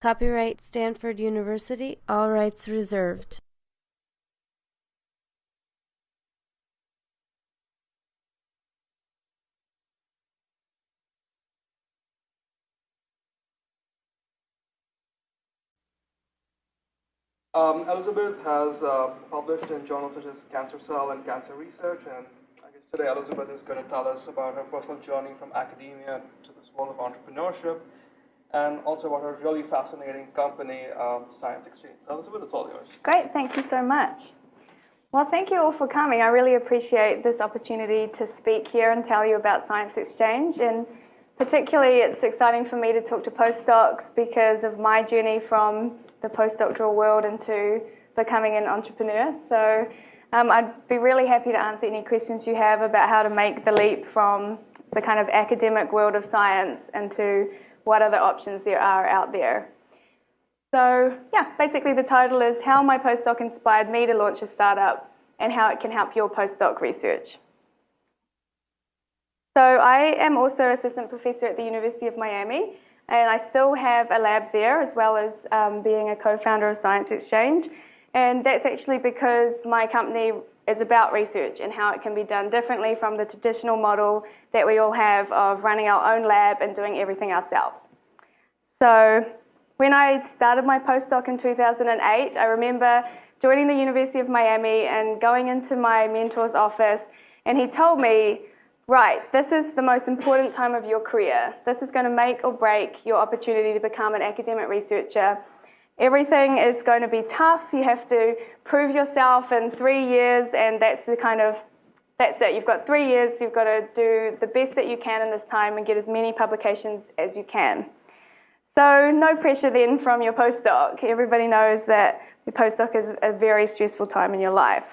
Copyright Stanford University, all rights reserved. Elizabeth has published in journals such as Cancer Cell and Cancer Research, and I guess today Elizabeth is going to tell us about her personal journey from academia to this world of entrepreneurship, and also about her really fascinating company, Science Exchange. So Elizabeth, it's all yours. Great, thank you so much. Well, thank you all for coming. I really appreciate this opportunity to speak here and tell you about Science Exchange, and particularly it's exciting for me to talk to postdocs because of my journey from the postdoctoral world into becoming an entrepreneur. So I'd be really happy to answer any questions you have about how to make the leap from the kind of academic world of science into what other options there are out there. So yeah, basically the title is How My Postdoc Inspired Me to Launch a Startup and How It Can Help Your Postdoc Research. So I am also assistant professor at the University of Miami, and I still have a lab there as well as being a co-founder of Science Exchange. And that's actually because my company is about research and how it can be done differently from the traditional model that we all have of running our own lab and doing everything ourselves. So when I started my postdoc in 2008, I remember joining the University of Miami and going into my mentor's office, and he told me, right, this is the most important time of your career. This is going to make or break your opportunity to become an academic researcher. Everything is going to be tough. You have to prove yourself in 3 years, and that's it. You've got 3 years. You've got to do the best that you can in this time and get as many publications as you can. So no pressure then from your postdoc. Everybody knows that the postdoc is a very stressful time in your life.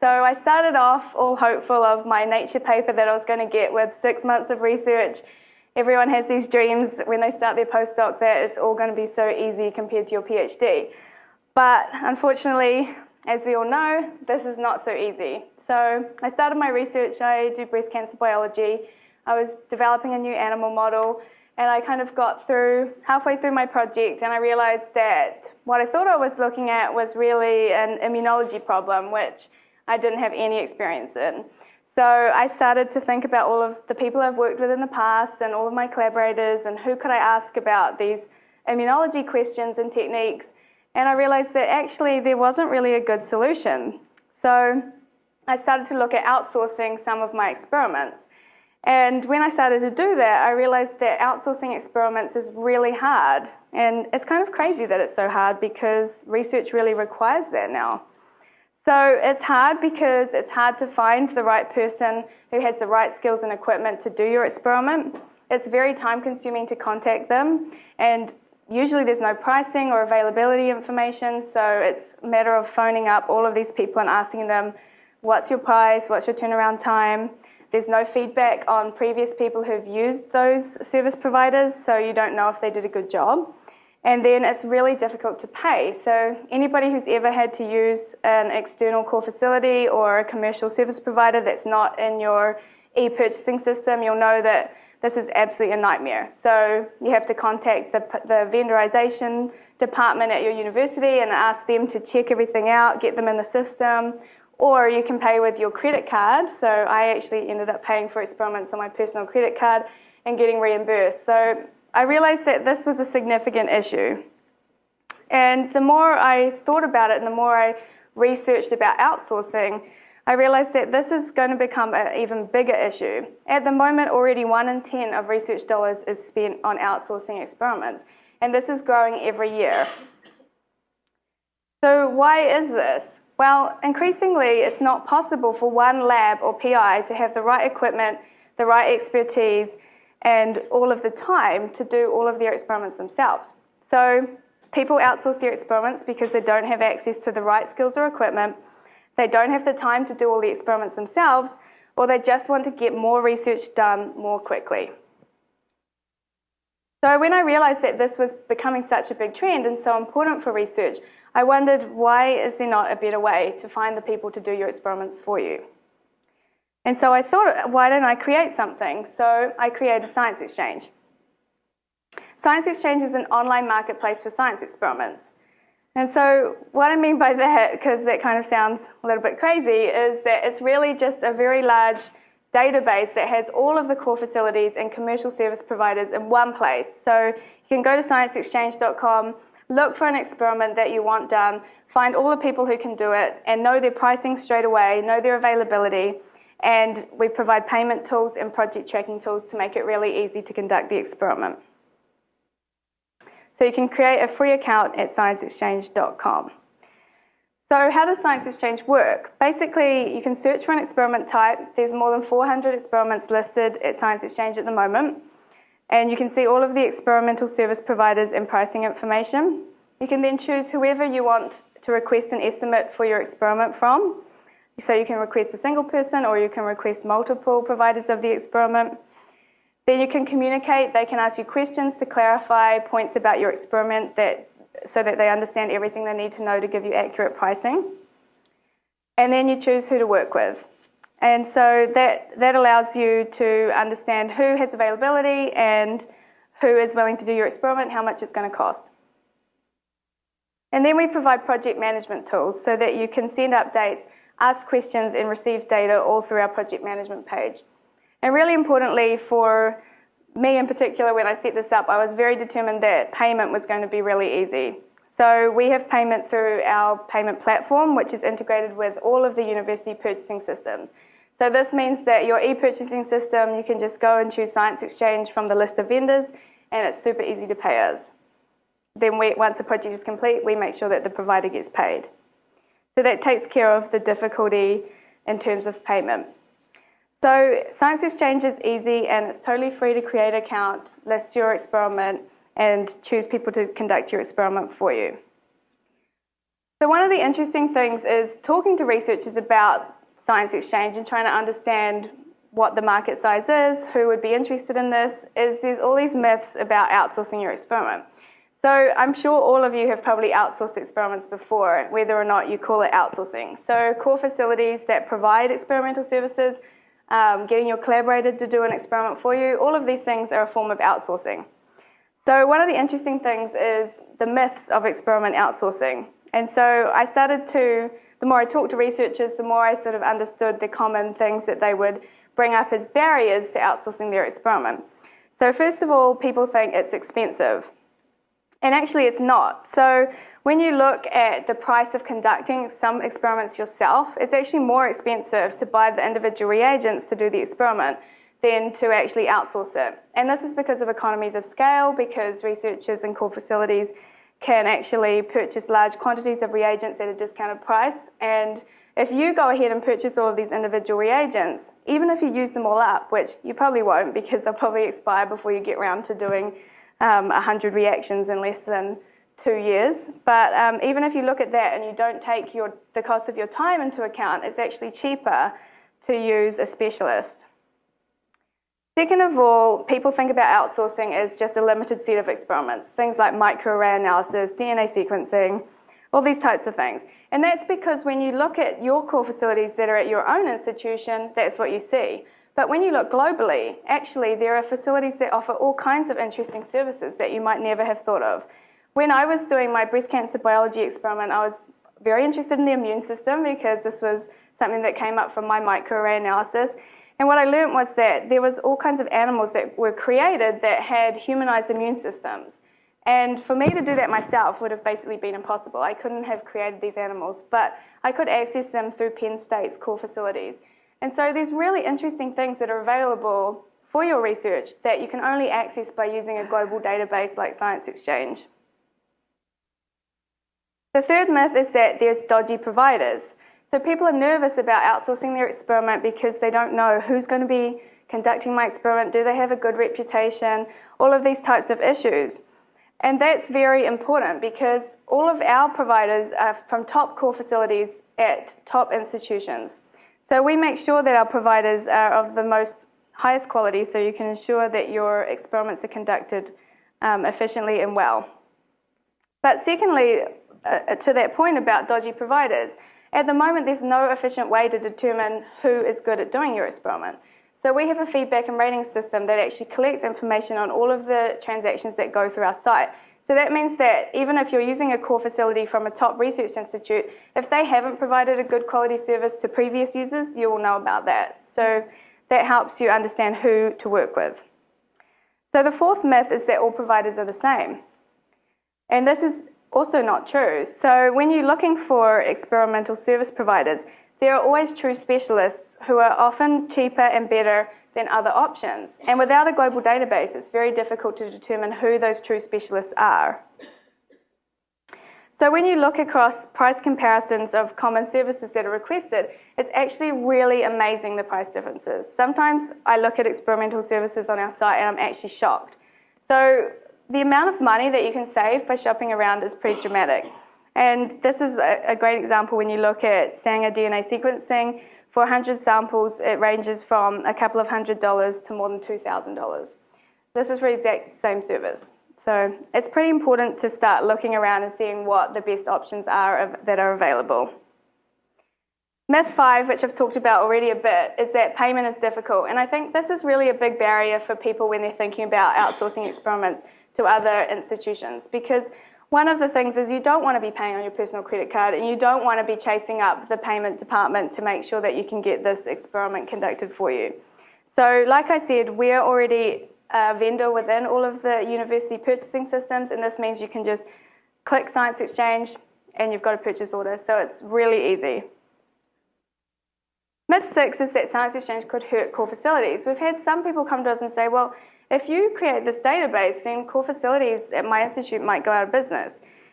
So I started off all hopeful of my Nature paper that I was going to get with 6 months of research. Everyone has these dreams when they start their postdoc that it's all going to be so easy compared to your PhD. But unfortunately, as we all know, this is not so easy. So I started my research. I do breast cancer biology. I was developing a new animal model, and I kind of got halfway through my project, and I realized that what I thought I was looking at was really an immunology problem, which I didn't have any experience in. So I started to think about all of the people I've worked with in the past and all of my collaborators and who could I ask about these immunology questions and techniques. And I realized that actually there wasn't really a good solution. So I started to look at outsourcing some of my experiments. And when I started to do that, I realized that outsourcing experiments is really hard. And it's kind of crazy that it's so hard because research really requires that now. So it's hard because it's hard to find the right person who has the right skills and equipment to do your experiment. It's very time consuming to contact them, and usually there's no pricing or availability information, so it's a matter of phoning up all of these people and asking them, what's your price, what's your turnaround time? There's no feedback on previous people who've used those service providers, so you don't know if they did a good job. And then it's really difficult to pay. So anybody who's ever had to use an external core facility or a commercial service provider that's not in your e-purchasing system, you'll know that this is absolutely a nightmare. So you have to contact the vendorization department at your university and ask them to check everything out, get them in the system, or you can pay with your credit card. So I actually ended up paying for experiments on my personal credit card and getting reimbursed. So I realized that this was a significant issue. And the more I thought about it and the more I researched about outsourcing, I realized that this is going to become an even bigger issue. At the moment, already 1 in 10 of research dollars is spent on outsourcing experiments, and this is growing every year. So why is this? Well, increasingly, it's not possible for one lab or PI to have the right equipment, the right expertise, and all of the time to do all of their experiments themselves. So people outsource their experiments because they don't have access to the right skills or equipment, they don't have the time to do all the experiments themselves, or they just want to get more research done more quickly. So when I realized that this was becoming such a big trend and so important for research, I wondered, why is there not a better way to find the people to do your experiments for you? And so I thought, why don't I create something? So I created Science Exchange. Science Exchange is an online marketplace for science experiments. And so what I mean by that, because that kind of sounds a little bit crazy, is that it's really just a very large database that has all of the core facilities and commercial service providers in one place. So you can go to scienceexchange.com, look for an experiment that you want done, find all the people who can do it, and know their pricing straight away, know their availability, and we provide payment tools and project tracking tools to make it really easy to conduct the experiment. So you can create a free account at scienceexchange.com. So how does Science Exchange work? Basically, you can search for an experiment type. There's more than 400 experiments listed at Science Exchange at the moment. And you can see all of the experimental service providers and pricing information. You can then choose whoever you want to request an estimate for your experiment from. So you can request a single person or you can request multiple providers of the experiment. Then you can communicate. They can ask you questions to clarify points about your experiment so that they understand everything they need to know to give you accurate pricing. And then you choose who to work with. And so that allows you to understand who has availability and who is willing to do your experiment, how much it's going to cost. And then we provide project management tools so that you can send updates, ask questions, and receive data all through our project management page. And really importantly for me in particular, when I set this up, I was very determined that payment was going to be really easy. So we have payment through our payment platform, which is integrated with all of the university purchasing systems. So this means that your e-purchasing system, you can just go and choose Science Exchange from the list of vendors, and it's super easy to pay us. Then once the project is complete, we make sure that the provider gets paid. So that takes care of the difficulty in terms of payment. So Science Exchange is easy and it's totally free to create an account, list your experiment, and choose people to conduct your experiment for you. So one of the interesting things is talking to researchers about Science Exchange and trying to understand what the market size is, who would be interested in this, is there's all these myths about outsourcing your experiment. So I'm sure all of you have probably outsourced experiments before, whether or not you call it outsourcing. So core facilities that provide experimental services, getting your collaborator to do an experiment for you, all of these things are a form of outsourcing. So one of the interesting things is the myths of experiment outsourcing. And so I started to, the more I talked to researchers, the more I sort of understood the common things that they would bring up as barriers to outsourcing their experiment. So first of all, people think it's expensive. And actually it's not. So when you look at the price of conducting some experiments yourself, it's actually more expensive to buy the individual reagents to do the experiment than to actually outsource it. And this is because of economies of scale, because researchers and core facilities can actually purchase large quantities of reagents at a discounted price. And if you go ahead and purchase all of these individual reagents, even if you use them all up, which you probably won't because they'll probably expire before you get around to doing 100 reactions in less than 2 years. But even if you look at that and you don't take the cost of your time into account, it's actually cheaper to use a specialist. Second of all, people think about outsourcing as just a limited set of experiments, things like microarray analysis, DNA sequencing, all these types of things. And that's because when you look at your core facilities that are at your own institution, that's what you see. But when you look globally, actually there are facilities that offer all kinds of interesting services that you might never have thought of. When I was doing my breast cancer biology experiment, I was very interested in the immune system because this was something that came up from my microarray analysis. And what I learned was that there was all kinds of animals that were created that had humanized immune systems. And for me to do that myself would have basically been impossible. I couldn't have created these animals, but I could access them through Penn State's core facilities. And so there's really interesting things that are available for your research that you can only access by using a global database like Science Exchange. The third myth is that there's dodgy providers. So people are nervous about outsourcing their experiment because they don't know who's going to be conducting my experiment, do they have a good reputation, all of these types of issues. And that's very important because all of our providers are from top core facilities at top institutions. So we make sure that our providers are of the most highest quality so you can ensure that your experiments are conducted efficiently and well. But secondly, to that point about dodgy providers, at the moment there's no efficient way to determine who is good at doing your experiment. So we have a feedback and rating system that actually collects information on all of the transactions that go through our site. So that means that even if you're using a core facility from a top research institute, if they haven't provided a good quality service to previous users, you will know about that. So that helps you understand who to work with. So the fourth myth is that all providers are the same. And this is also not true. So when you're looking for experimental service providers, there are always true specialists who are often cheaper and better than other options. And without a global database, it's very difficult to determine who those true specialists are. So when you look across price comparisons of common services that are requested, it's actually really amazing, the price differences. Sometimes I look at experimental services on our site and I'm actually shocked. So the amount of money that you can save by shopping around is pretty dramatic. And this is a great example when you look at Sanger DNA sequencing. For 100 samples, it ranges from a couple of $100 to more than $2,000. This is for the exact same service. So it's pretty important to start looking around and seeing what the best options are that are available. Myth 5, which I've talked about already a bit, is that payment is difficult. And I think this is really a big barrier for people when they're thinking about outsourcing experiments to other institutions. Because one of the things is you don't want to be paying on your personal credit card, and you don't want to be chasing up the payment department to make sure that you can get this experiment conducted for you. So like I said, we're already a vendor within all of the university purchasing systems, and this means you can just click Science Exchange and you've got a purchase order. So it's really easy. Myth 6 is that Science Exchange could hurt core facilities. We've had some people come to us and say, well, if you create this database, then core facilities at my institute might go out of business,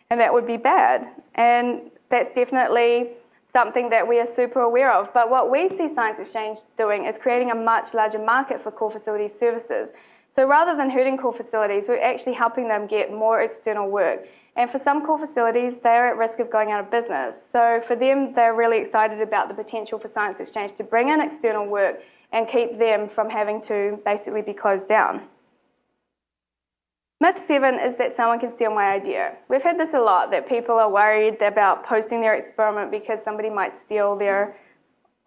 and that would be bad. And that's definitely something that we are super aware of. But what we see Science Exchange doing is creating a much larger market for core facilities services. So rather than hurting core facilities, we're actually helping them get more external work. And for some core facilities, they're at risk of going out of business. So for them, they're really excited about the potential for Science Exchange to bring in external work and keep them from having to basically be closed down. Myth 7 is that someone can steal my idea. We've had this a lot, that people are worried about posting their experiment because somebody might steal their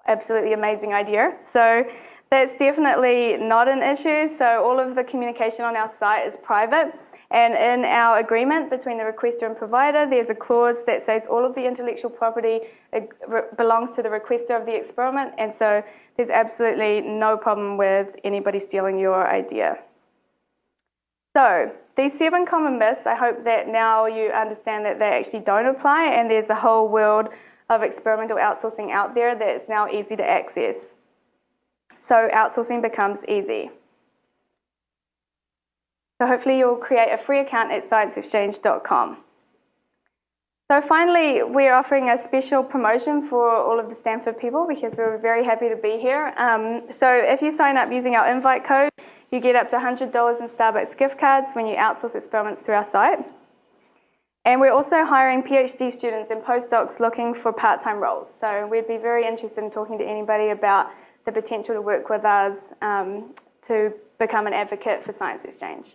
absolutely amazing idea. So that's definitely not an issue. So all of the communication on our site is private. And in our agreement between the requester and provider, there's a clause that says all of the intellectual property belongs to the requester of the experiment. And so there's absolutely no problem with anybody stealing your idea. So these 7 common myths, I hope that now you understand that they actually don't apply, and there's a whole world of experimental outsourcing out there that's now easy to access. So outsourcing becomes easy. So hopefully you'll create a free account at scienceexchange.com. So finally, we're offering a special promotion for all of the Stanford people because we're very happy to be here. So if you sign up using our invite code, you get up to $100 in Starbucks gift cards when you outsource experiments through our site. And we're also hiring PhD students and postdocs looking for part-time roles. So we'd be very interested in talking to anybody about the potential to work with us to become an advocate for Science Exchange.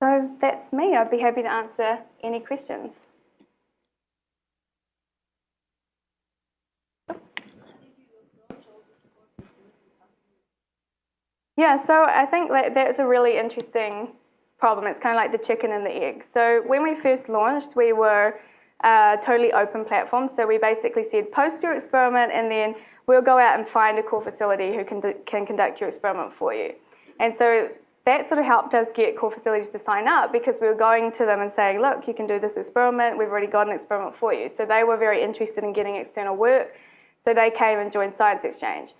So that's me. I'd be happy to answer any questions. Yeah, so I think that's a really interesting problem. It's kind of like the chicken and the egg. So when we first launched, we were a totally open platform. So we basically said, post your experiment, and then we'll go out and find a core facility who can conduct your experiment for you. And so that sort of helped us get core facilities to sign up, because we were going to them and saying, look, you can do this experiment. We've already got an experiment for you. So they were very interested in getting external work. So they came and joined Science Exchange.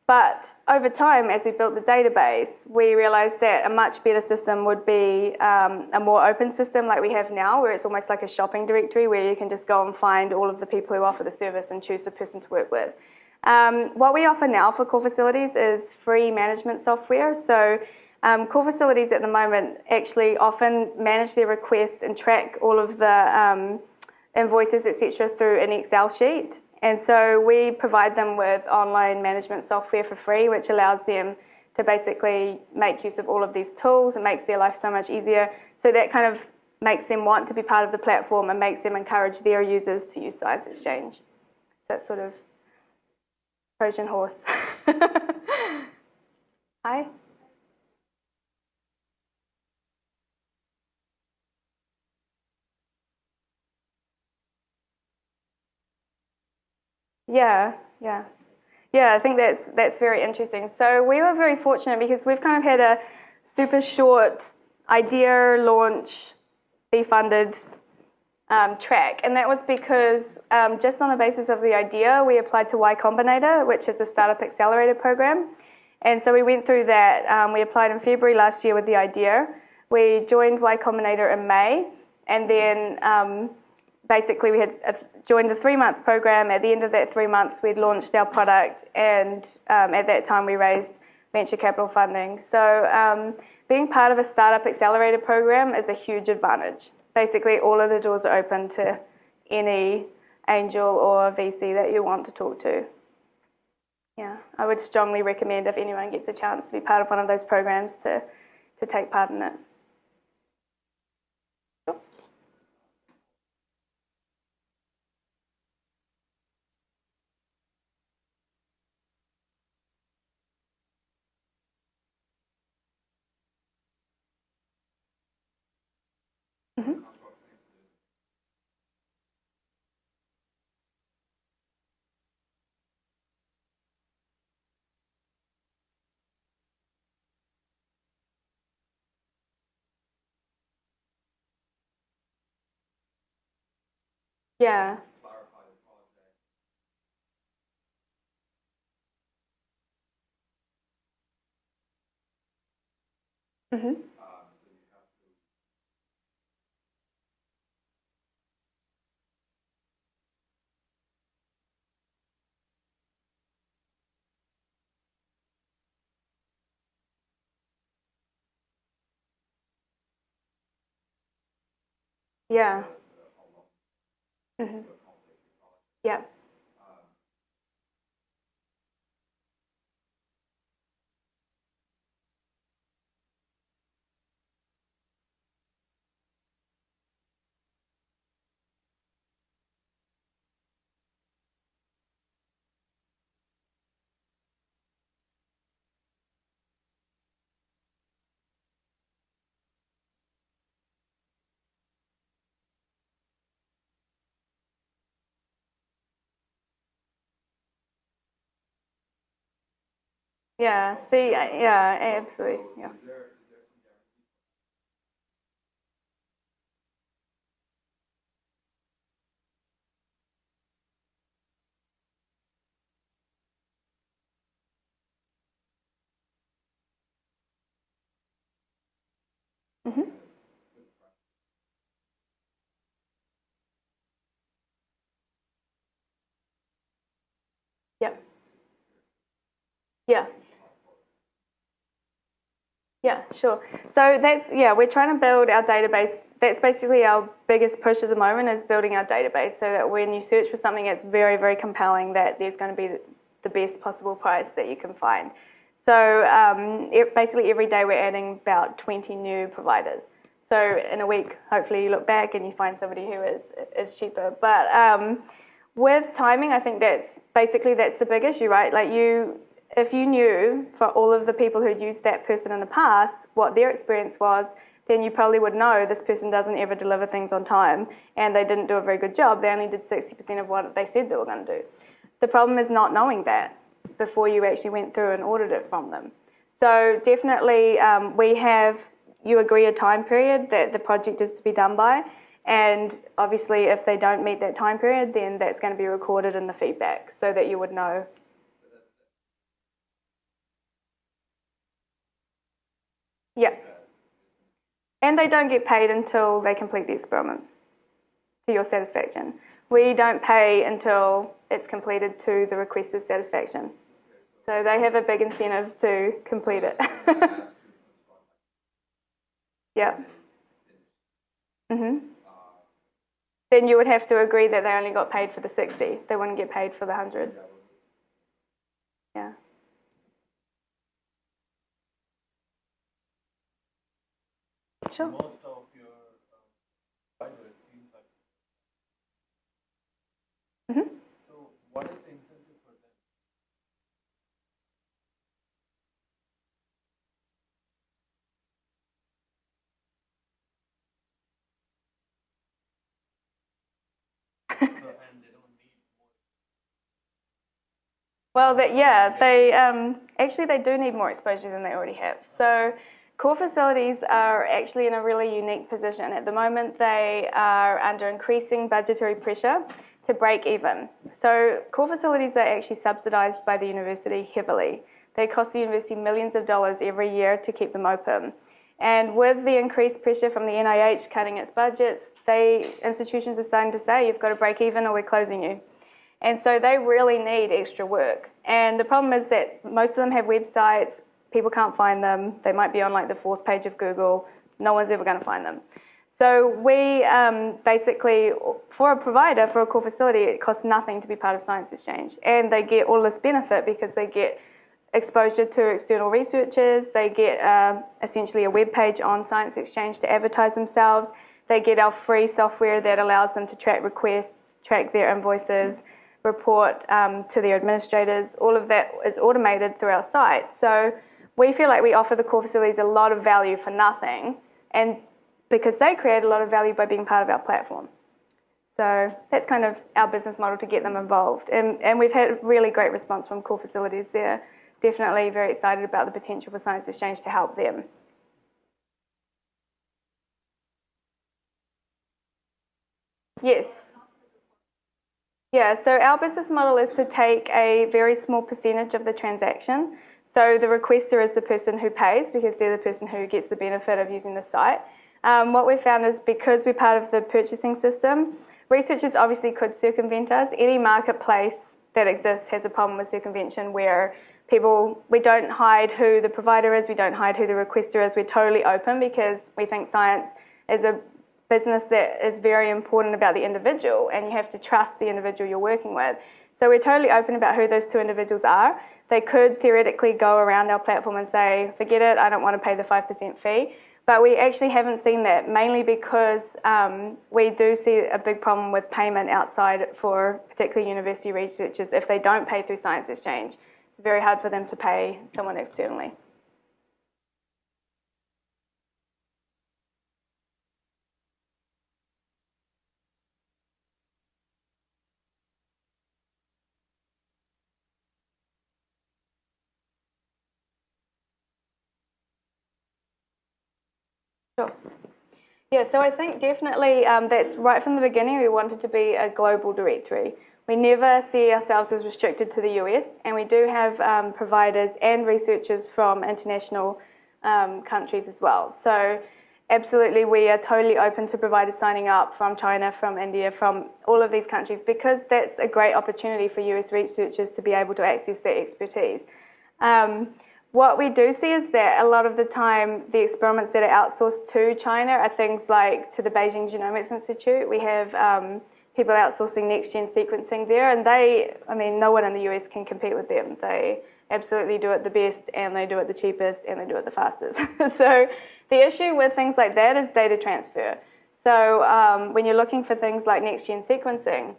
But over time, as we built the database, we realized that a much better system would be a more open system like we have now, where it's almost like a shopping directory where you can just go and find all of the people who offer the service and choose the person to work with. What we offer now for core facilities is free management software. So core facilities at the moment actually often manage their requests and track all of the invoices, etc., through an Excel sheet. And so we provide them with online management software for free, which allows them to basically make use of all of these tools and makes their life so much easier. So that kind of makes them want to be part of the platform and makes them encourage their users to use Science Exchange. So that's sort of Trojan horse. Hi. Yeah, yeah. Yeah, I think that's very interesting. So we were very fortunate because we've kind of had a super short idea launch, be funded track, and that was because just on the basis of the idea, we applied to Y Combinator, which is the startup accelerator program, and so we went through that. We applied in February last year with the idea. We joined Y Combinator in May, and then basically we had joined the 3-month program. At the end of that 3 months, we'd launched our product, and at that time we raised venture capital funding. So being part of a startup accelerator program is a huge advantage. Basically, all of the doors are open to any angel or VC that you want to talk to. Yeah, I would strongly recommend if anyone gets a chance to be part of one of those programs to take part in it. Mm-hmm. Yeah. Mm-hmm. Yeah. Mm-hmm. Yeah. Yeah. See. Yeah. Absolutely. Yeah. Mm-hmm. Yeah. Yeah. Yeah, sure. So we're trying to build our database. That's basically our biggest push at the moment is building our database so that when you search for something that's very, very compelling, that there's going to be the best possible price that you can find. So basically every day we're adding about 20 new providers. So in a week, hopefully you look back and you find somebody who is cheaper. But with timing, I think that's the big issue, right? Like if you knew for all of the people who'd used that person in the past what their experience was, then you probably would know this person doesn't ever deliver things on time and they didn't do a very good job. They only did 60% of what they said they were going to do. The problem is not knowing that before you actually went through and ordered it from them. So definitely you agree a time period that the project is to be done by. And obviously if they don't meet that time period, then that's going to be recorded in the feedback so that you would know. Yeah. And they don't get paid until they complete the experiment to your satisfaction. We don't pay until it's completed to the requested satisfaction. So they have a big incentive to complete it. Yeah. Mhm. Then you would have to agree that they only got paid for the 60. They wouldn't get paid for the 100. Yeah. Sure. Mhm. Well, they actually they do need more exposure than they already have. So core facilities are actually in a really unique position. At the moment, they are under increasing budgetary pressure to break even. So core facilities are actually subsidised by the university heavily. They cost the university millions of dollars every year to keep them open. And with the increased pressure from the NIH cutting its budgets, institutions are starting to say, you've got to break even or we're closing you. And so they really need extra work. And the problem is that most of them have websites, people can't find them, they might be on like the 4th page of Google, no one's ever going to find them. So we basically, for a provider, for a core facility, it costs nothing to be part of Science Exchange. And they get all this benefit because they get exposure to external researchers, they get essentially a web page on Science Exchange to advertise themselves, they get our free software that allows them to track requests, track their invoices, report to their administrators. All of that is automated through our site. So we feel like we offer the core facilities a lot of value for nothing, and because they create a lot of value by being part of our platform. So that's kind of our business model to get them involved. And we've had really great response from core facilities. They're definitely very excited about the potential for Science Exchange to help them. Yes. Yeah, so our business model is to take a very small percentage of the transaction. So the requester is the person who pays because they're the person who gets the benefit of using the site. What we've found is because we're part of the purchasing system, researchers obviously could circumvent us. Any marketplace that exists has a problem with circumvention where we don't hide who the provider is, we don't hide who the requester is, we're totally open because we think science is a business that is very important about the individual, and you have to trust the individual you're working with. So we're totally open about who those two individuals are. They could theoretically go around our platform and say, forget it, I don't want to pay the 5% fee. But we actually haven't seen that, mainly because we do see a big problem with payment outside for particularly university researchers. If they don't pay through Science Exchange, it's very hard for them to pay someone externally. Sure. Yeah, so I think definitely that's right from the beginning. We wanted to be a global directory. We never see ourselves as restricted to the US, and we do have providers and researchers from international countries as well. So absolutely, we are totally open to providers signing up from China, from India, from all of these countries, because that's a great opportunity for US researchers to be able to access their expertise. What we do see is that a lot of the time the experiments that are outsourced to China are things like to the Beijing Genomics Institute. We have people outsourcing next-gen sequencing there, and no one in the US can compete with them. They absolutely do it the best, and they do it the cheapest, and they do it the fastest. So the issue with things like that is data transfer. So when you're looking for things like next-gen sequencing,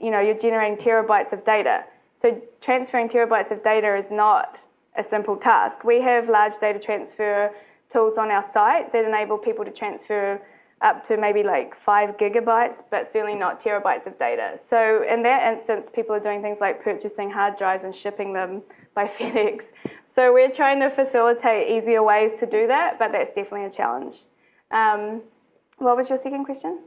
you're generating terabytes of data. So transferring terabytes of data is not a simple task. We have large data transfer tools on our site that enable people to transfer up to maybe like 5 gigabytes, but certainly not terabytes of data. So in that instance, people are doing things like purchasing hard drives and shipping them by FedEx. So we're trying to facilitate easier ways to do that, but that's definitely a challenge. What was your second question?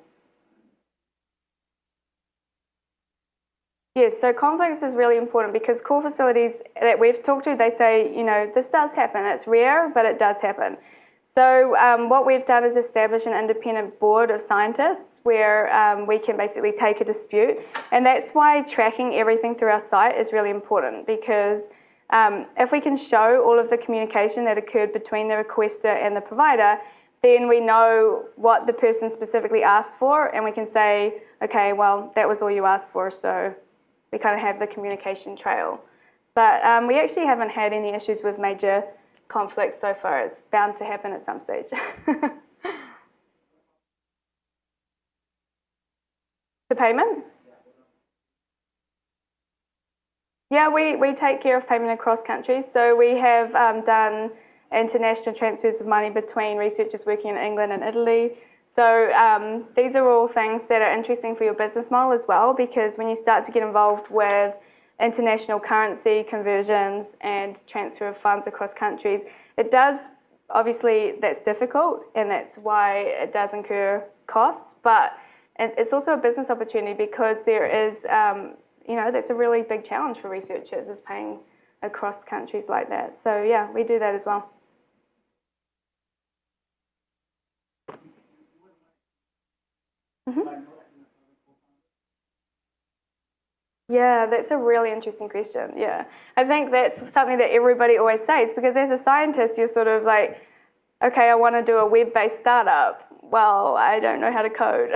Yes, so conflicts is really important because core facilities that we've talked to, they say, this does happen. It's rare, but it does happen. So what we've done is establish an independent board of scientists where we can basically take a dispute. And that's why tracking everything through our site is really important, because if we can show all of the communication that occurred between the requester and the provider, then we know what the person specifically asked for, and we can say, okay, well, that was all you asked for, so we kind of have the communication trail. But we actually haven't had any issues with major conflicts so far. It's bound to happen at some stage. The payment? Yeah, we take care of payment across countries. So we have done international transfers of money between researchers working in England and Italy. So these are all things that are interesting for your business model as well, because when you start to get involved with international currency conversions and transfer of funds across countries. It does, obviously, that's difficult, and that's why it does incur costs, but it's also a business opportunity because there is, that's a really big challenge for researchers, is paying across countries like that. So yeah, we do that as well. Mm-hmm. Yeah, that's a really interesting question. Yeah, I think that's something that everybody always says, because as a scientist, you're sort of like, okay, I want to do a web-based startup. Well, I don't know how to code,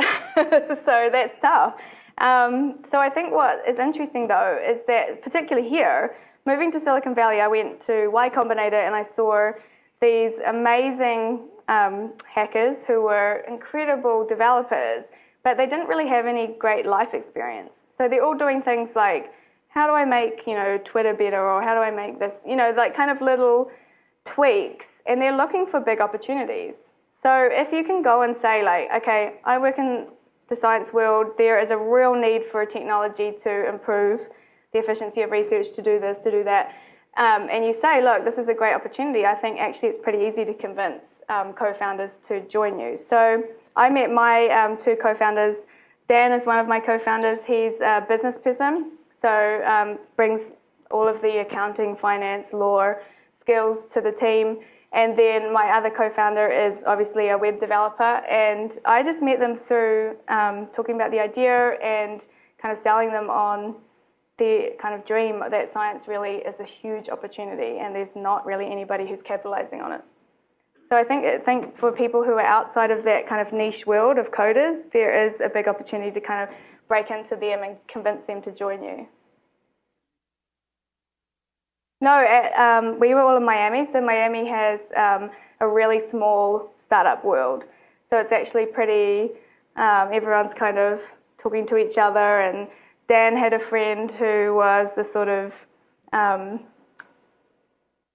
so that's tough. So I think what is interesting, though, is that particularly here, moving to Silicon Valley, I went to Y Combinator and I saw these amazing hackers who were incredible developers, but they didn't really have any great life experience. So they're all doing things like, how do I make, Twitter better, or how do I make this, like kind of little tweaks, and they're looking for big opportunities. So if you can go and say, like, okay, I work in the science world, there is a real need for a technology to improve the efficiency of research, to do this, to do that, and you say, look, this is a great opportunity, I think actually it's pretty easy to convince co-founders to join you. So I met my two co-founders. Dan is one of my co-founders. He's a business person, so brings all of the accounting, finance, law skills to the team. And then my other co-founder is obviously a web developer. And I just met them through talking about the idea and kind of selling them on the kind of dream that science really is a huge opportunity, and there's not really anybody who's capitalizing on it. So I think for people who are outside of that kind of niche world of coders, there is a big opportunity to kind of break into them and convince them to join you. No, we were all in Miami, so Miami has a really small startup world. So it's actually pretty, everyone's kind of talking to each other, and Dan had a friend who was the sort of,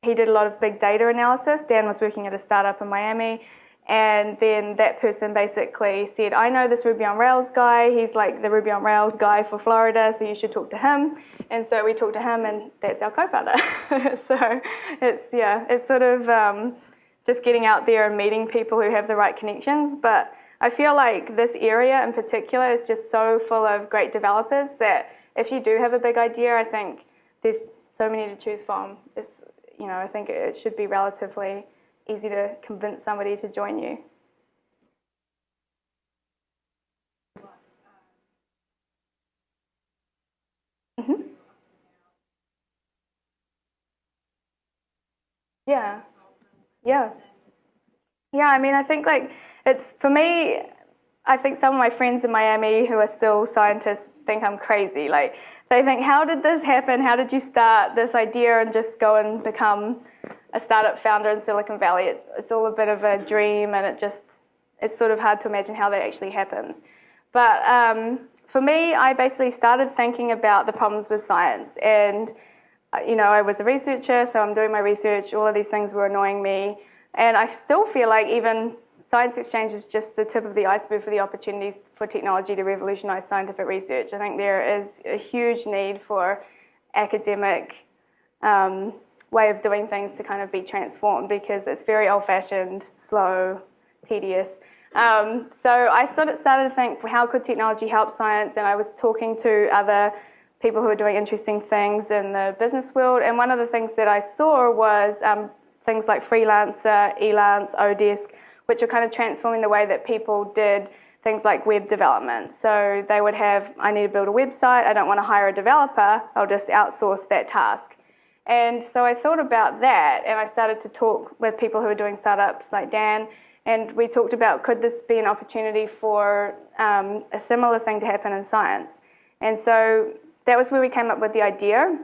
he did a lot of big data analysis. Dan was working at a startup in Miami, and then that person basically said, I know this Ruby on Rails guy, he's like the Ruby on Rails guy for Florida, so you should talk to him. And so we talked to him, and that's our co-founder. So it's sort of just getting out there and meeting people who have the right connections. But I feel like this area in particular is just so full of great developers that if you do have a big idea, I think there's so many to choose from. I think it should be relatively easy to convince somebody to join you. Mm-hmm. Yeah. Yeah. Yeah, I mean, I think like it's, for me, I think some of my friends in Miami who are still scientists think I'm crazy. Like, they think, how did this happen? How did you start this idea and just go and become a startup founder in Silicon Valley? It's all a bit of a dream, and it's sort of hard to imagine how that actually happens. But for me, I basically started thinking about the problems with science, and I was a researcher, so I'm doing my research. All of these things were annoying me, and I still feel like even Science Exchange is just the tip of the iceberg for the opportunities for technology to revolutionize scientific research. I think there is a huge need for academic way of doing things to kind of be transformed, because it's very old-fashioned, slow, tedious. So I started to think, how could technology help science? And I was talking to other people who are doing interesting things in the business world. And one of the things that I saw was things like Freelancer, Elance, Odesk, which are kind of transforming the way that people did things like web development. So they would have, I need to build a website, I don't want to hire a developer, I'll just outsource that task. And so I thought about that, and I started to talk with people who are doing startups like Dan, and we talked about, could this be an opportunity for a similar thing to happen in science? And so that was where we came up with the idea.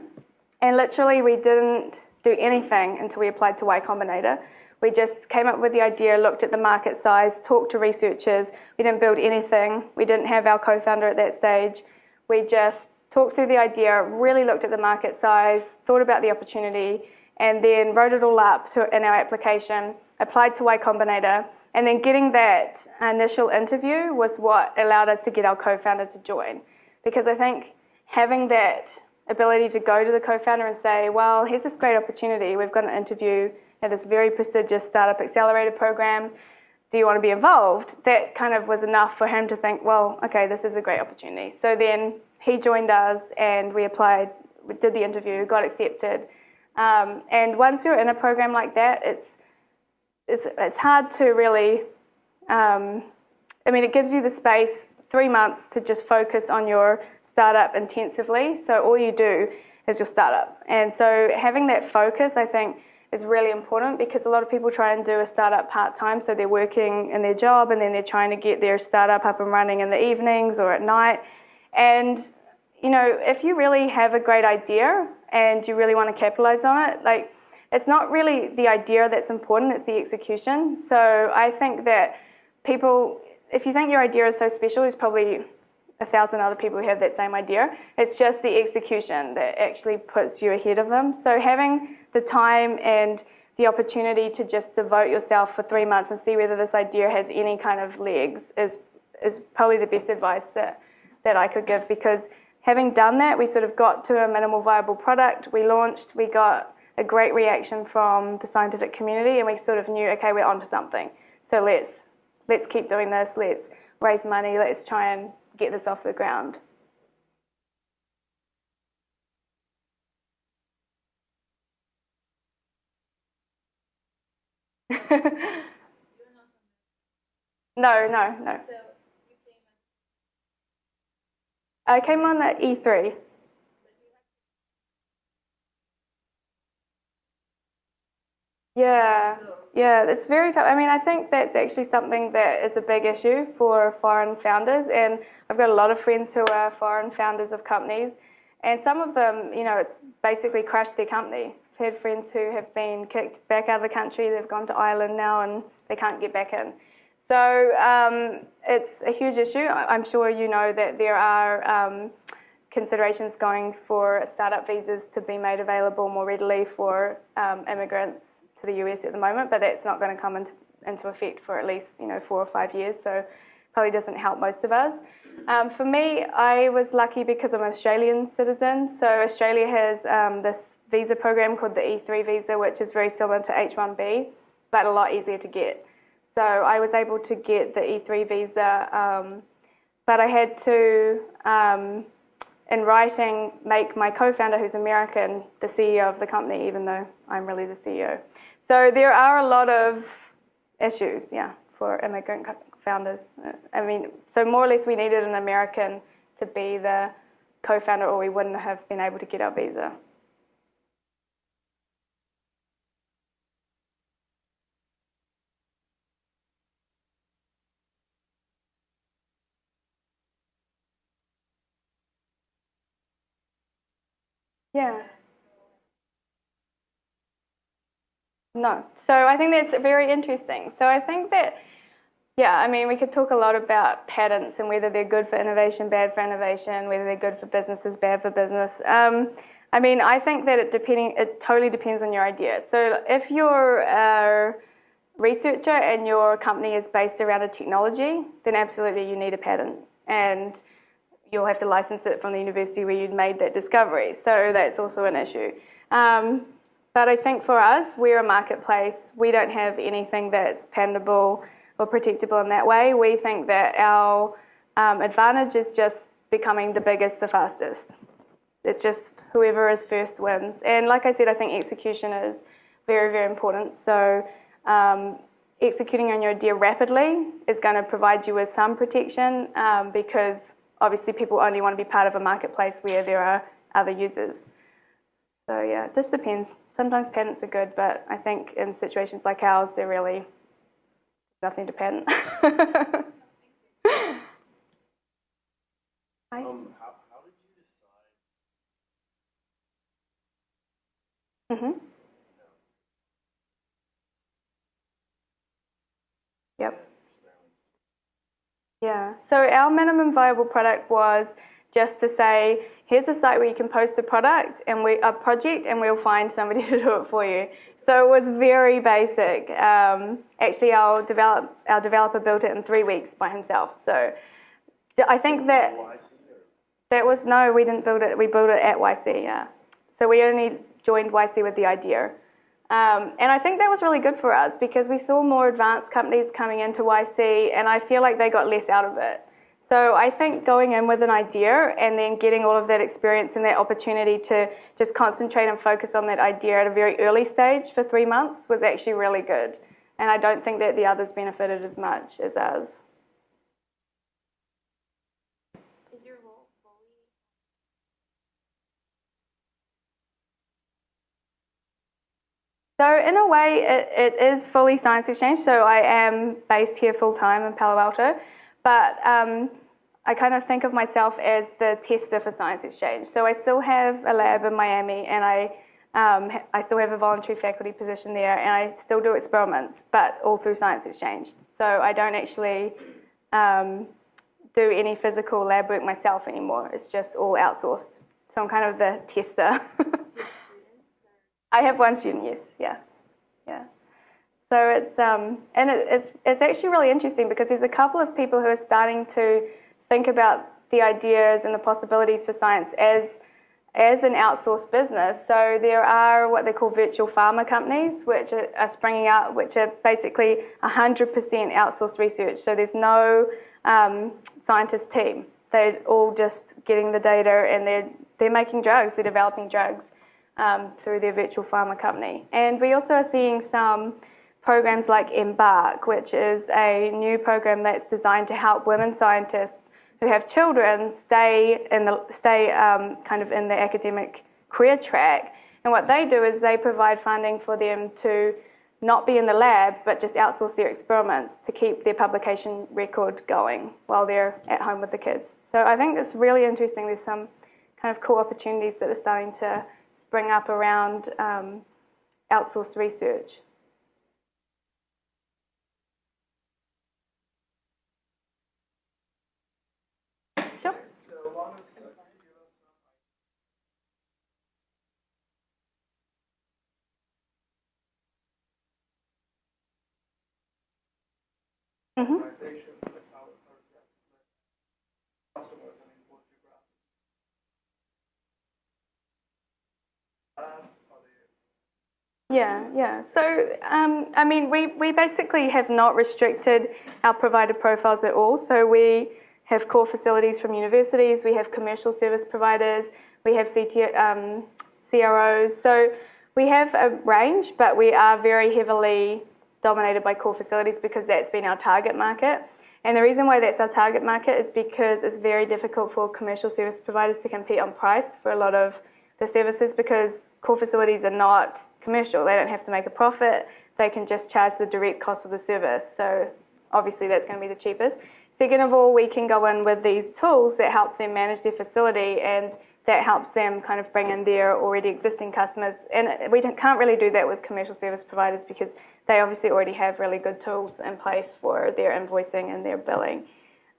And literally we didn't do anything until we applied to Y Combinator. We just came up with the idea, looked at the market size, talked to researchers. We didn't build anything. We didn't have our co-founder at that stage. We just talked through the idea, really looked at the market size, thought about the opportunity, and then wrote it all up in our application, applied to Y Combinator, and then getting that initial interview was what allowed us to get our co-founder to join. Because I think having that ability to go to the co-founder and say, well, here's this great opportunity. We've got an interview at this very prestigious startup accelerator program. Do you want to be involved? That kind of was enough for him to think, well, okay, this is a great opportunity. So then he joined us and we applied, we did the interview, got accepted. And once you're in a program like that, it's hard to really, it gives you the space, 3 months to just focus on your startup intensively. So all you do is your startup. And so having that focus, I think, is really important, because a lot of people try and do a startup part-time, so they're working in their job and then they're trying to get their startup up and running in the evenings or at night. And, if you really have a great idea and you really want to capitalize on it, it's not really the idea that's important, it's the execution. So I think that people, if you think your idea is so special, there's probably 1,000 other people who have that same idea. It's just the execution that actually puts you ahead of them. So having the time and the opportunity to just devote yourself for 3 months and see whether this idea has any kind of legs is probably the best advice that I could give, because having done that, we sort of got to a minimal viable product. We launched, we got a great reaction from the scientific community, and we sort of knew, okay, we're onto something. So let's keep doing this, let's raise money, let's try and get this off the ground. No. I came on at E3. Yeah, it's very tough. I think that's actually something that is a big issue for foreign founders, and I've got a lot of friends who are foreign founders of companies, and some of them, it's basically crashed their company. I've had friends who have been kicked back out of the country, they've gone to Ireland now and they can't get back in. So it's a huge issue. I'm sure you know that there are considerations going for startup visas to be made available more readily for immigrants to the US at the moment, but that's not going to come into effect for at least 4 or 5 years, so probably doesn't help most of us. For me, I was lucky because I'm an Australian citizen, so Australia has this visa program called the E3 visa, which is very similar to H1B, but a lot easier to get. So I was able to get the E3 visa, but I had to, in writing, make my co-founder, who's American, the CEO of the company, even though I'm really the CEO. So there are a lot of issues, for immigrant founders. So more or less we needed an American to be the co-founder, or we wouldn't have been able to get our visa. Yeah. No. So I think that's very interesting. So I think that, we could talk a lot about patents and whether they're good for innovation, bad for innovation, whether they're good for businesses, bad for business. I think that it totally depends on your idea. So if you're a researcher and your company is based around a technology, then absolutely you need a patent. And you'll have to license it from the university where you'd made that discovery. So that's also an issue. But I think for us, we're a marketplace. We don't have anything that's patentable or protectable in that way. We think that our advantage is just becoming the biggest, the fastest. It's just whoever is first wins. And like I said, I think execution is very, very important. So executing on your idea rapidly is going to provide you with some protection because obviously people only want to be part of a marketplace where there are other users. So it just depends. Sometimes patents are good, but I think in situations like ours, they're really nothing to patent. How did you decide? Mm-hmm. Yep. Yeah. So our minimum viable product was just to say, here's a site where you can post a project, and we'll find somebody to do it for you. So it was very basic. Actually, our developer built it in 3 weeks by himself. So I think that No, we didn't build it. We built it at YC, yeah. So we only joined YC with the idea. And I think that was really good for us because we saw more advanced companies coming into YC, and I feel like they got less out of it. So I think going in with an idea and then getting all of that experience and that opportunity to just concentrate and focus on that idea at a very early stage for 3 months was actually really good. And I don't think that the others benefited as much as us. Is your role fully? So in a way, it is fully science exchange. So I am based here full time in Palo Alto, but I kind of think of myself as the tester for science exchange. So I still have a lab in Miami, and I still have a voluntary faculty position there, and I still do experiments, but all through science exchange. So I don't actually do any physical lab work myself anymore. It's just all outsourced. So I'm kind of the tester. I have one student, yes, yeah. So it's actually really interesting because there's a couple of people who are starting to think about the ideas and the possibilities for science as an outsourced business. So there are what they call virtual pharma companies, which are springing out, which are basically 100% outsourced research. So there's no scientist team. They're all just getting the data, and they're making drugs. They're developing drugs through their virtual pharma company. And we also are seeing some programs like Embark, which is a new program that's designed to help women scientists who have children stay kind of in the academic career track. And what they do is they provide funding for them to not be in the lab, but just outsource their experiments to keep their publication record going while they're at home with the kids. So I think it's really interesting. There's some kind of cool opportunities that are starting to spring up around outsourced research. Sure. So one is to give us some organization, like how is that split? Customers and import geographic. Yeah. So, I mean, we basically have not restricted our provider profiles at all. So we have core facilities from universities, we have commercial service providers, we have CROs. So we have a range, but we are very heavily dominated by core facilities because that's been our target market. And the reason why that's our target market is because it's very difficult for commercial service providers to compete on price for a lot of the services because core facilities are not commercial. They don't have to make a profit. They can just charge the direct cost of the service. So obviously that's going to be the cheapest. Second of all, we can go in with these tools that help them manage their facility, and that helps them kind of bring in their already existing customers. And we can't really do that with commercial service providers because they obviously already have really good tools in place for their invoicing and their billing.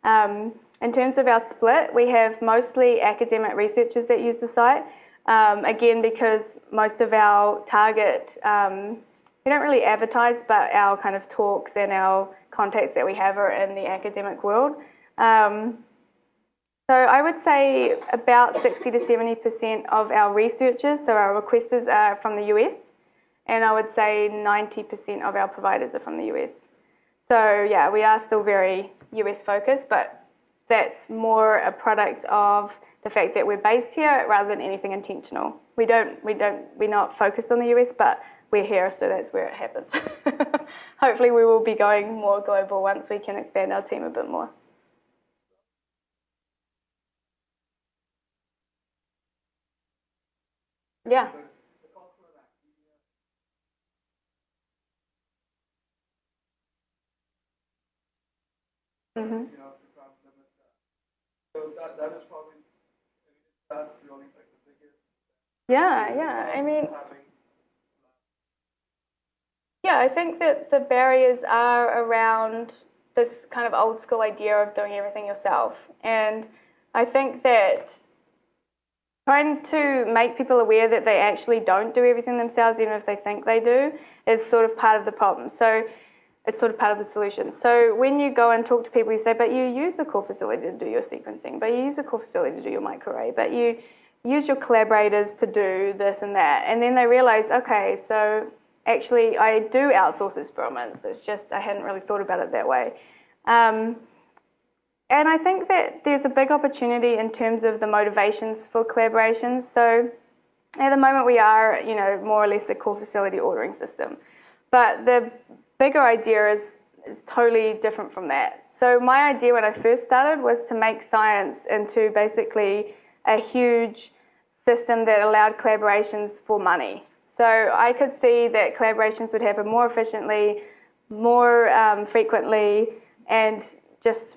In terms of our split, we have mostly academic researchers that use the site. Again, because most of our target, we don't really advertise, but our kind of talks and our contacts that we have are in the academic world. So I would say about 60 to 70% of our researchers, so our requesters, are from the US, and I would say 90% of our providers are from the US. So yeah, we are still very US focused, but that's more a product of the fact that we're based here rather than anything intentional. We're not focused on the US, but we're here, so that's where it happens. Hopefully we will be going more global once we can expand our team a bit more. Yeah. Mm-hmm. So that is probably that really like the biggest. Yeah. I mean, yeah, I think that the barriers are around this kind of old school idea of doing everything yourself. And I think that trying to make people aware that they actually don't do everything themselves, even if they think they do, is sort of part of the problem. So it's sort of part of the solution. So when you go and talk to people, you say, but you use a core facility to do your sequencing, but you use a core facility to do your microarray, but you use your collaborators to do this and that. And then they realize, okay, so actually I do outsource experiments. It's just I hadn't really thought about it that way. And I think that there's a big opportunity in terms of the motivations for collaborations. So at the moment we are, more or less a core facility ordering system. But the bigger idea is totally different from that. So my idea when I first started was to make science into basically a huge system that allowed collaborations for money. So I could see that collaborations would happen more efficiently, more frequently, and just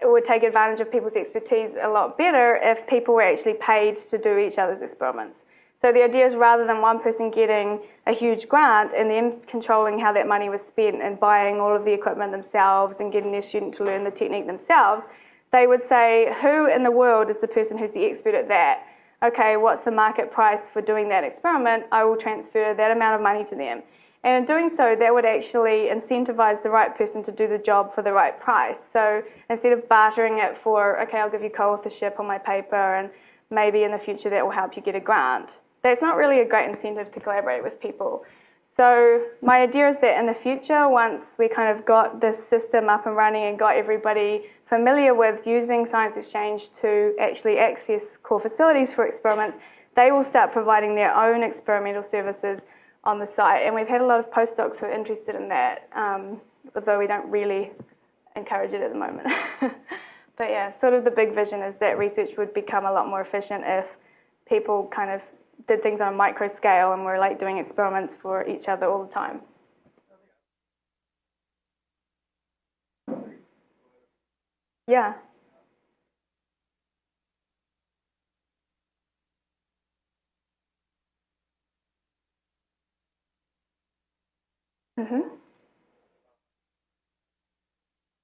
it would take advantage of people's expertise a lot better if people were actually paid to do each other's experiments. So the idea is rather than one person getting a huge grant and then controlling how that money was spent and buying all of the equipment themselves and getting their student to learn the technique themselves, they would say, who in the world is the person who's the expert at that? Okay, what's the market price for doing that experiment? I will transfer that amount of money to them. And in doing so, that would actually incentivize the right person to do the job for the right price. So instead of bartering it for, okay, I'll give you co-authorship on my paper and maybe in the future that will help you get a grant. That's not really a great incentive to collaborate with people. So my idea is that in the future, once we kind of got this system up and running and got everybody familiar with using Science Exchange to actually access core facilities for experiments, they will start providing their own experimental services on the site. And we've had a lot of postdocs who are interested in that, although we don't really encourage it at the moment. But yeah, sort of the big vision is that research would become a lot more efficient if people kind of did things on a micro scale and were like doing experiments for each other all the time. Yeah. Mhm.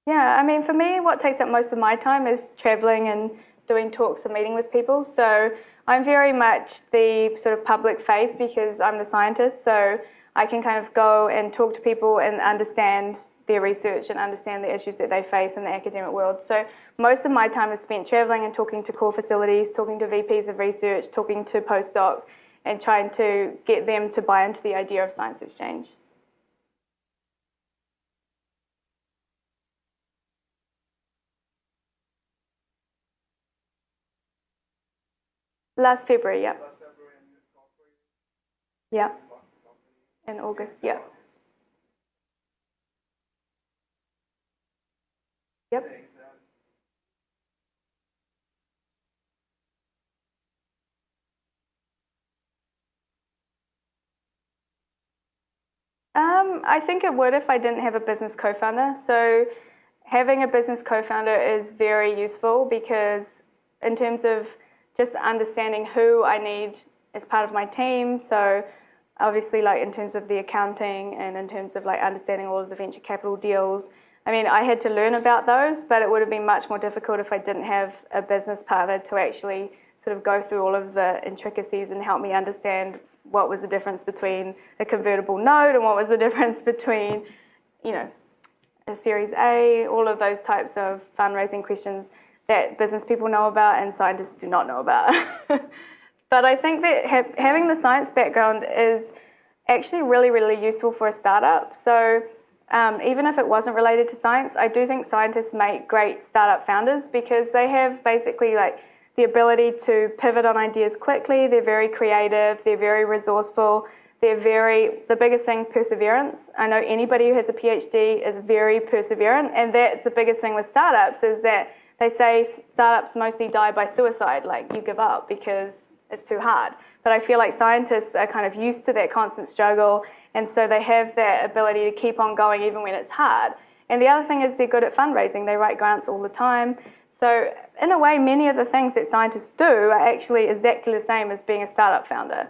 Yeah, I mean, for me, what takes up most of my time is traveling and doing talks and meeting with people. So I'm very much the sort of public face because I'm the scientist. So I can kind of go and talk to people and understand their research and understand the issues that they face in the academic world. So most of my time is spent traveling and talking to core facilities, talking to VPs of research, talking to postdocs, and trying to get them to buy into the idea of science exchange. Last February, yeah. Yeah. In August, yeah. Yep. I think it would if I didn't have a business co-founder. So having a business co-founder is very useful because in terms of just understanding who I need as part of my team, so obviously like in terms of the accounting and in terms of like understanding all of the venture capital deals, I mean, I had to learn about those, but it would have been much more difficult if I didn't have a business partner to actually sort of go through all of the intricacies and help me understand what was the difference between a convertible note and what was the difference between, a Series A, all of those types of fundraising questions that business people know about and scientists do not know about. But I think that having the science background is actually really, really useful for a startup. So even if it wasn't related to science, I do think scientists make great startup founders because they have basically like the ability to pivot on ideas quickly. They're very creative. They're very resourceful. The biggest thing, perseverance. I know anybody who has a PhD is very perseverant, and that's the biggest thing with startups is that they say startups mostly die by suicide, like you give up because it's too hard. But I feel like scientists are kind of used to that constant struggle, and so they have that ability to keep on going even when it's hard. And the other thing is they're good at fundraising. They write grants all the time. So in a way, many of the things that scientists do are actually exactly the same as being a startup founder.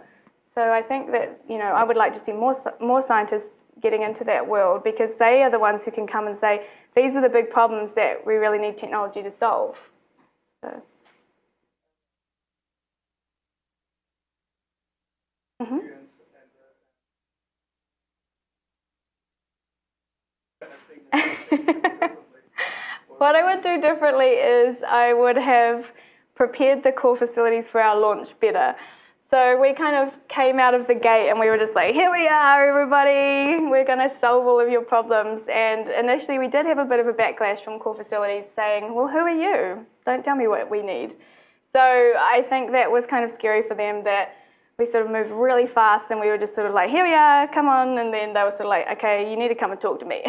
So I think that, I would like to see more scientists getting into that world because they are the ones who can come and say, these are the big problems that we really need technology to solve. So. Mm-hmm. What I would do differently is I would have prepared the core facilities for our launch better. So we kind of came out of the gate and we were just like, here we are, everybody. We're going to solve all of your problems. And initially we did have a bit of a backlash from core facilities saying, well, who are you? Don't tell me what we need. So I think that was kind of scary for them that we sort of moved really fast and we were just sort of like, here we are, come on. And then they were sort of like, okay, you need to come and talk to me.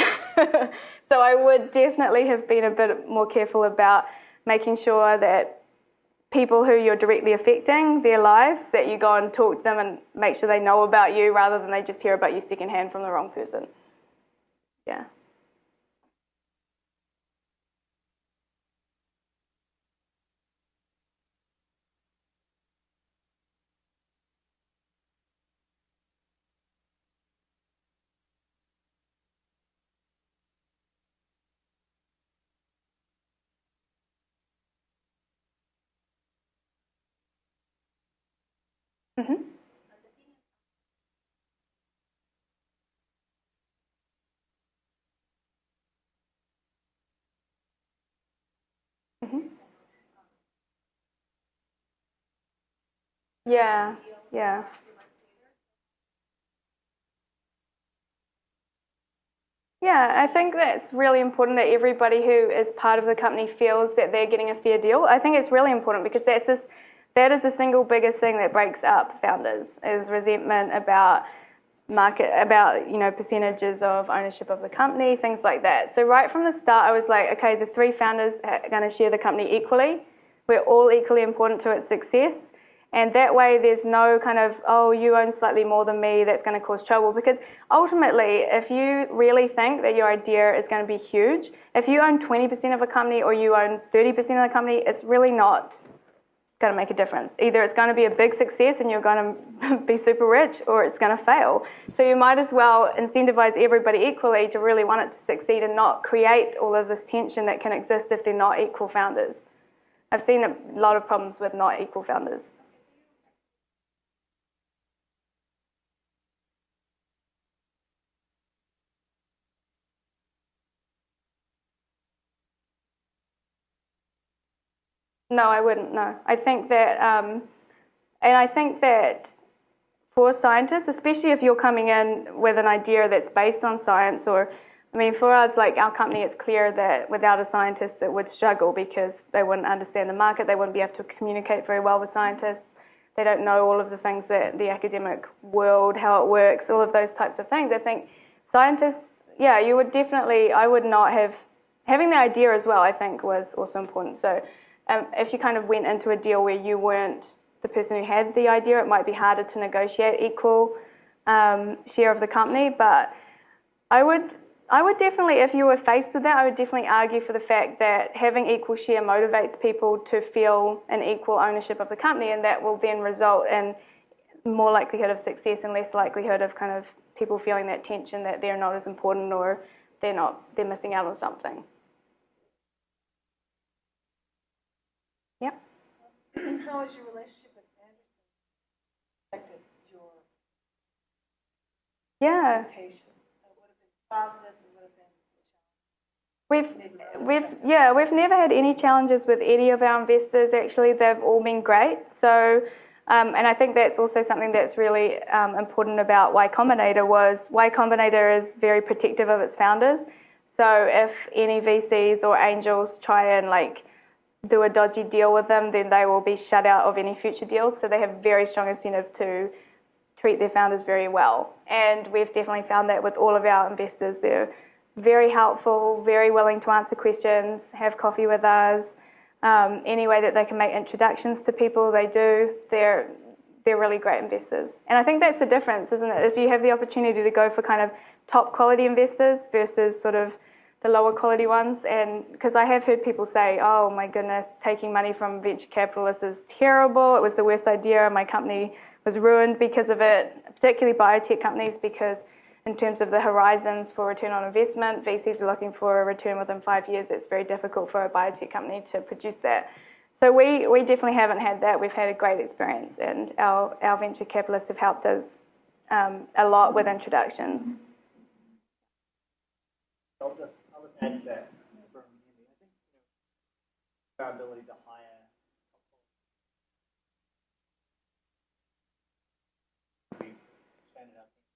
So I would definitely have been a bit more careful about making sure that people who you're directly affecting their lives, that you go and talk to them and make sure they know about you rather than they just hear about you secondhand from the wrong person. Yeah. Mm-hmm. Mm-hmm. Yeah, yeah. Yeah, I think that's really important that everybody who is part of the company feels that they're getting a fair deal. I think it's really important because that is the single biggest thing that breaks up founders is resentment about percentages of ownership of the company, things like that. So right from the start, I was like, okay, the three founders are going to share the company equally. We're all equally important to its success. And that way there's no kind of, oh, you own slightly more than me, that's going to cause trouble. Because ultimately, if you really think that your idea is going to be huge, if you own 20% of a company or you own 30% of the company, it's really not going to make a difference. Either it's going to be a big success and you're going to be super rich, or it's going to fail. So you might as well incentivize everybody equally to really want it to succeed and not create all of this tension that can exist if they're not equal founders. I've seen a lot of problems with not equal founders. No, I wouldn't. No, I think that, and I think that for scientists, especially if you're coming in with an idea that's based on science, or, I mean, for us, like our company, it's clear that without a scientist, it would struggle because they wouldn't understand the market, they wouldn't be able to communicate very well with scientists, they don't know all of the things that the academic world, how it works, all of those types of things. I think scientists, yeah, you would definitely, I would not have, having the idea as well, I think was also important. So if you kind of went into a deal where you weren't the person who had the idea, it might be harder to negotiate equal share of the company. But I would definitely, if you were faced with that, I would definitely argue for the fact that having equal share motivates people to feel an equal ownership of the company, and that will then result in more likelihood of success and less likelihood of kind of people feeling that tension that they're not as important or they're missing out on something. Yep. How is your relationship with Anderson affected your Yeah. expectations? It would have been positives, it would have been challenges. We've never had any challenges with any of our investors. Actually, they've all been great. So, and I think that's also something that's really important about Y Combinator was Y Combinator is very protective of its founders. So if any VCs or angels try and like do a dodgy deal with them, then they will be shut out of any future deals. So they have very strong incentive to treat their founders very well. And we've definitely found that with all of our investors. They're very helpful, very willing to answer questions, have coffee with us. Any way that they can make introductions to people, they do. They're really great investors. And I think that's the difference, isn't it? If you have the opportunity to go for kind of top quality investors versus sort of the lower quality ones, and because I have heard people say, oh my goodness, taking money from venture capitalists is terrible, it was the worst idea, my company was ruined because of it, particularly biotech companies, because in terms of the horizons for return on investment, VCs are looking for a return within 5 years. It's very difficult for a biotech company to produce that. So we definitely haven't had that. We've had a great experience, and our venture capitalists have helped us a lot with introductions. Helped us add to that from Andy. I think our ability to hire we expanded our team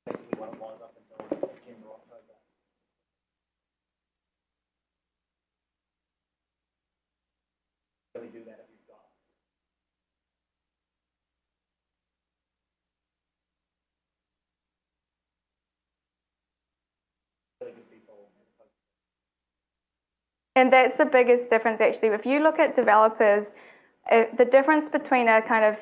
basically what it was up until September, October. Really do that if you've got really good people. And that's the biggest difference actually. If you look at developers, the difference between a kind of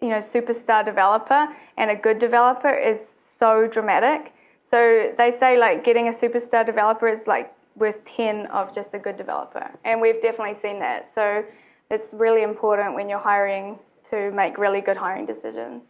superstar developer and a good developer is so dramatic. So they say like getting a superstar developer is like worth 10 of just a good developer. And we've definitely seen that. So it's really important when you're hiring to make really good hiring decisions.